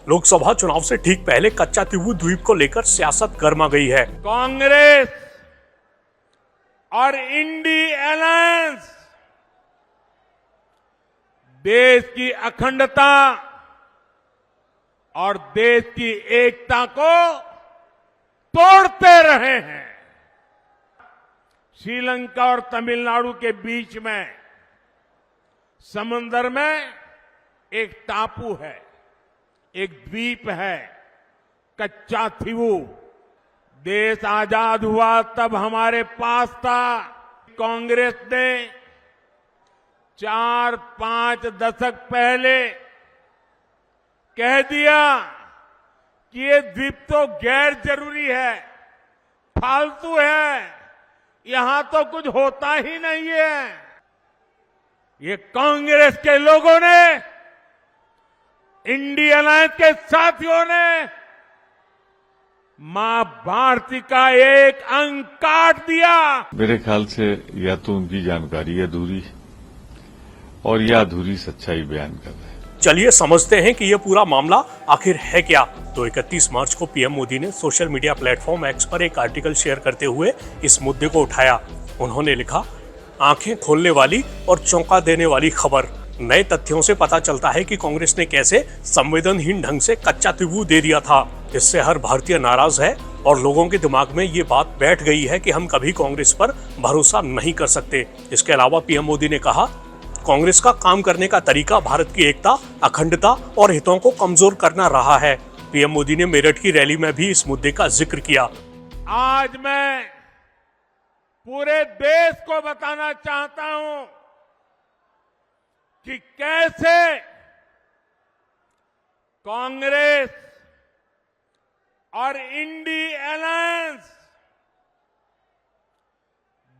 लोकसभा चुनाव से ठीक पहले कच्चातीवू द्वीप को लेकर सियासत गर्मा गई है। कांग्रेस और इंडी अलायंस देश की अखंडता और देश की एकता को तोड़ते रहे हैं। श्रीलंका और तमिलनाडु के बीच में समंदर में एक टापू है, एक द्वीप है, कच्चाथीवू। देश आजाद हुआ तब हमारे पास था। कांग्रेस ने 4-5 दशक पहले कह दिया कि ये द्वीप तो गैर जरूरी है, फालतू है, यहां तो कुछ होता ही नहीं है। ये कांग्रेस के लोगों ने, इंडिया अलायंस के साथियों ने मां भारती का एक अंग काट दिया। मेरे ख्याल से या तो उनकी जानकारी अधूरी है और या अधूरी सच्चाई बयान कर रहे हैं। चलिए समझते हैं कि यह पूरा मामला आखिर है क्या। तो 31 मार्च को पीएम मोदी ने सोशल मीडिया प्लेटफॉर्म एक्स पर एक आर्टिकल शेयर करते हुए इस मुद्दे को उठाया। उन्होंने लिखा, आंखें खोलने वाली और चौंका देने वाली खबर। नए तथ्यों से पता चलता है कि कांग्रेस ने कैसे संवेदनहीन ढंग से कच्चातीवू दे दिया था। इससे हर भारतीय नाराज है और लोगों के दिमाग में ये बात बैठ गई है कि हम कभी कांग्रेस पर भरोसा नहीं कर सकते। इसके अलावा पीएम मोदी ने कहा, कांग्रेस का काम करने का तरीका भारत की एकता, अखंडता और हितों को कमजोर करना रहा है। पीएम मोदी ने मेरठ की रैली में भी इस मुद्दे का जिक्र किया। आज मैं पूरे देश को बताना चाहता हूं कि कैसे कांग्रेस और इंडी अलायंस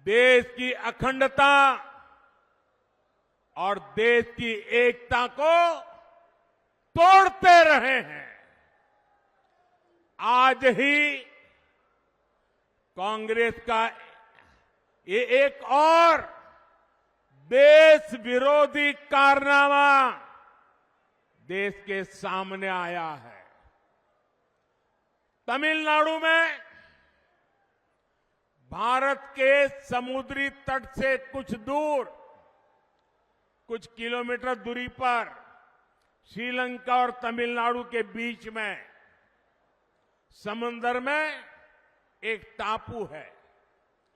देश की अखंडता और देश की एकता को तोड़ते रहे हैं। आज ही कांग्रेस का ये एक और देश विरोधी कारनामा देश के सामने आया है। तमिलनाडु में भारत के समुद्री तट से कुछ दूर, कुछ किलोमीटर दूरी पर श्रीलंका और तमिलनाडु के बीच में समंदर में एक टापू है,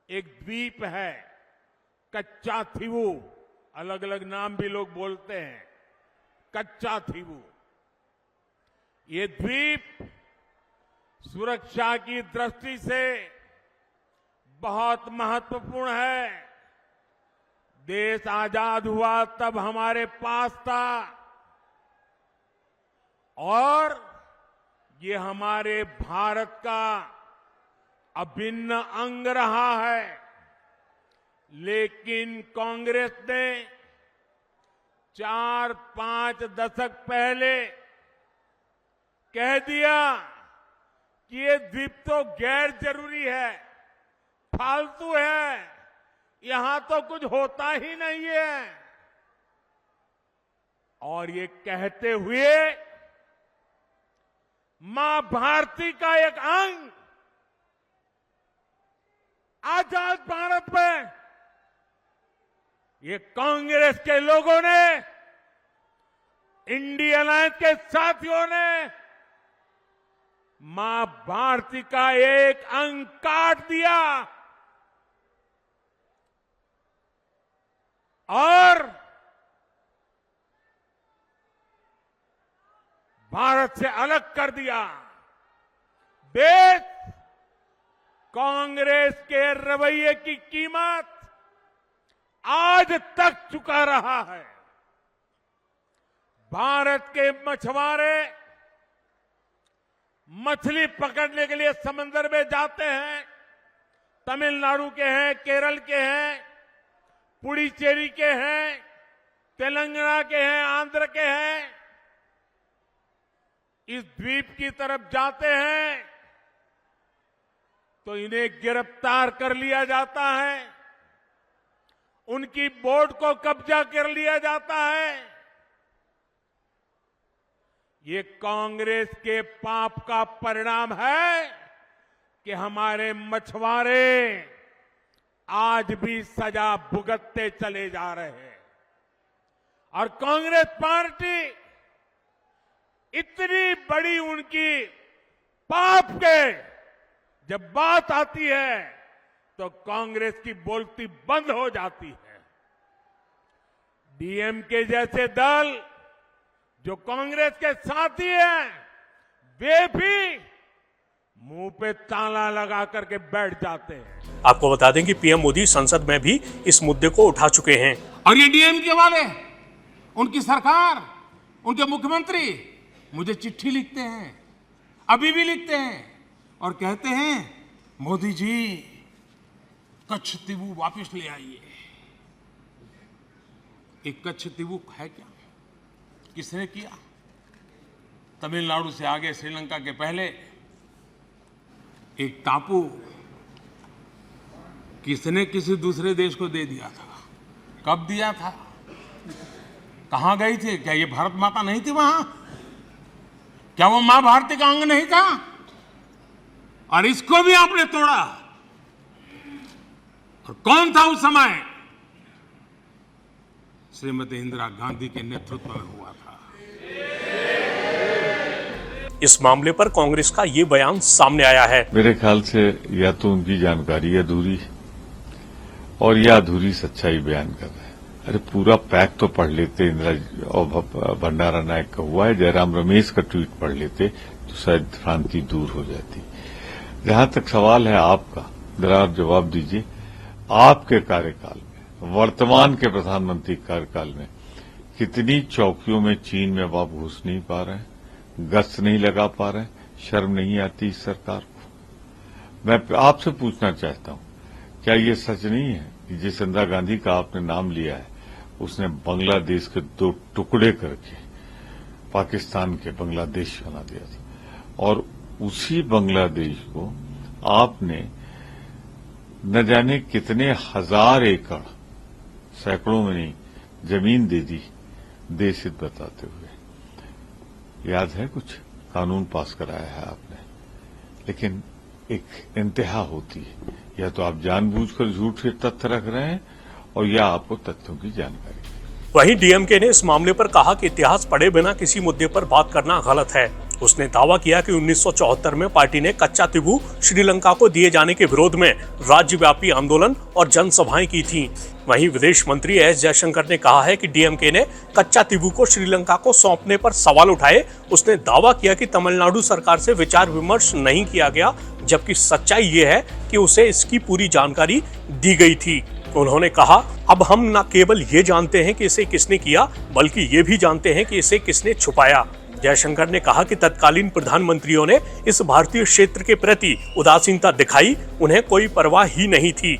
एक द्वीप है, कच्चाथीवू। अलग अलग नाम भी लोग बोलते हैं, कच्चाथीवू। ये द्वीप सुरक्षा की दृष्टि से बहुत महत्वपूर्ण है। देश आजाद हुआ तब हमारे पास था और ये हमारे भारत का अभिन्न अंग रहा है। लेकिन कांग्रेस ने 4-5 दशक पहले कह दिया कि ये द्वीप तो गैर जरूरी है, फालतू है, यहां तो कुछ होता ही नहीं है। और ये कहते हुए मां भारती का एक अंग आजाद भारत में ये कांग्रेस के लोगों ने, इंडिया अलायंस के साथियों ने मां भारती का एक अंग काट दिया और भारत से अलग कर दिया। देश कांग्रेस के रवैये की कीमत आज तक चुका रहा है। भारत के मछुआरे मछली पकड़ने के लिए समंदर में जाते हैं। तमिलनाडु के हैं, केरल के हैं, पुडुचेरी के हैं, तेलंगाना के हैं, आंध्र के हैं। इस द्वीप की तरफ जाते हैं तो इन्हें गिरफ्तार कर लिया जाता है, उनकी बोट को कब्जा कर लिया जाता है। ये कांग्रेस के पाप का परिणाम है कि हमारे मछुआरे आज भी सजा भुगतते चले जा रहे हैं। और कांग्रेस पार्टी इतनी बड़ी उनकी पाप के जब बात आती है तो कांग्रेस की बोलती बंद हो जाती है। डीएमके जैसे दल जो कांग्रेस के साथी हैं, वे भी मुंह पे ताला लगा करके बैठ जाते हैं। आपको बता दें कि पीएम मोदी संसद में भी इस मुद्दे को उठा चुके हैं। और ये डीएमके वाले, उनकी सरकार, उनके मुख्यमंत्री मुझे चिट्ठी लिखते हैं, अभी भी लिखते हैं और कहते हैं मोदी जी कच्छ तीवू वापस ले आइए। एक कच्छ तीवू है क्या? किसने किया? तमिलनाडु से आगे श्रीलंका के पहले एक टापू किसने किसी दूसरे देश को दे दिया था? कब दिया था? कहां गई थी? क्या ये भारत माता नहीं थी वहां? क्या वो मां भारती का अंग नहीं था? और इसको भी आपने तोड़ा। और कौन था उस समय? श्रीमती इंदिरा गांधी के नेतृत्व में हुआ था। इस मामले पर कांग्रेस का ये बयान सामने आया है। मेरे ख्याल से या तो उनकी जानकारी अधूरी है और या अधूरी सच्चाई बयान कर रहे हैं। अरे पूरा पैक तो पढ़ लेते, इंदिरा और भंडारा नायक का हुआ है, जयराम रमेश का ट्वीट पढ़ लेते तो शायद भ्रांति दूर हो जाती। जहां तक सवाल है आपका, जरा आप जवाब दीजिए, आपके कार्यकाल में, वर्तमान के प्रधानमंत्री कार्यकाल में कितनी चौकियों में चीन में आप घुस नहीं पा रहे हैं, गश्त नहीं लगा पा रहे हैं? शर्म नहीं आती इस सरकार को? मैं आपसे पूछना चाहता हूं, क्या ये सच नहीं है कि जिस इंदिरा गांधी का आपने नाम लिया है उसने बांग्लादेश के 2 टुकड़े करके पाकिस्तान के बांग्लादेश बना दिया था, और उसी बांग्लादेश को आपने न जाने कितने हजार एकड़, सैकड़ों में नहीं, जमीन दे दी देश हित बताते हुए। याद है कुछ कानून पास कराया है आपने, लेकिन एक इंतहा होती है, या तो आप जानबूझकर झूठ से तथ्य रख रहे हैं और या आपको तथ्यों की जानकारी। वहीं डीएमके ने इस मामले पर कहा कि इतिहास पढ़े बिना किसी मुद्दे पर बात करना गलत है। उसने दावा किया कि 1974 में पार्टी ने कच्चा तीवू श्रीलंका को दिए जाने के विरोध में राज्यव्यापी आंदोलन और जनसभाएं की थीं। वहीं विदेश मंत्री एस जयशंकर ने कहा है कि डीएमके ने कच्चा तीवू को श्रीलंका को सौंपने पर सवाल उठाए। उसने दावा किया कि तमिलनाडु सरकार से विचार विमर्श नहीं किया गया, जबकि सच्चाई ये है कि उसे इसकी पूरी जानकारी दी गई थी। उन्होंने कहा, अब हम न केवल ये जानते हैं कि इसे किसने किया, बल्कि ये भी जानते हैं कि इसे किसने छुपाया। जयशंकर ने कहा कि तत्कालीन प्रधानमंत्रियों ने इस भारतीय क्षेत्र के प्रति उदासीनता दिखाई, उन्हें कोई परवाह ही नहीं थी।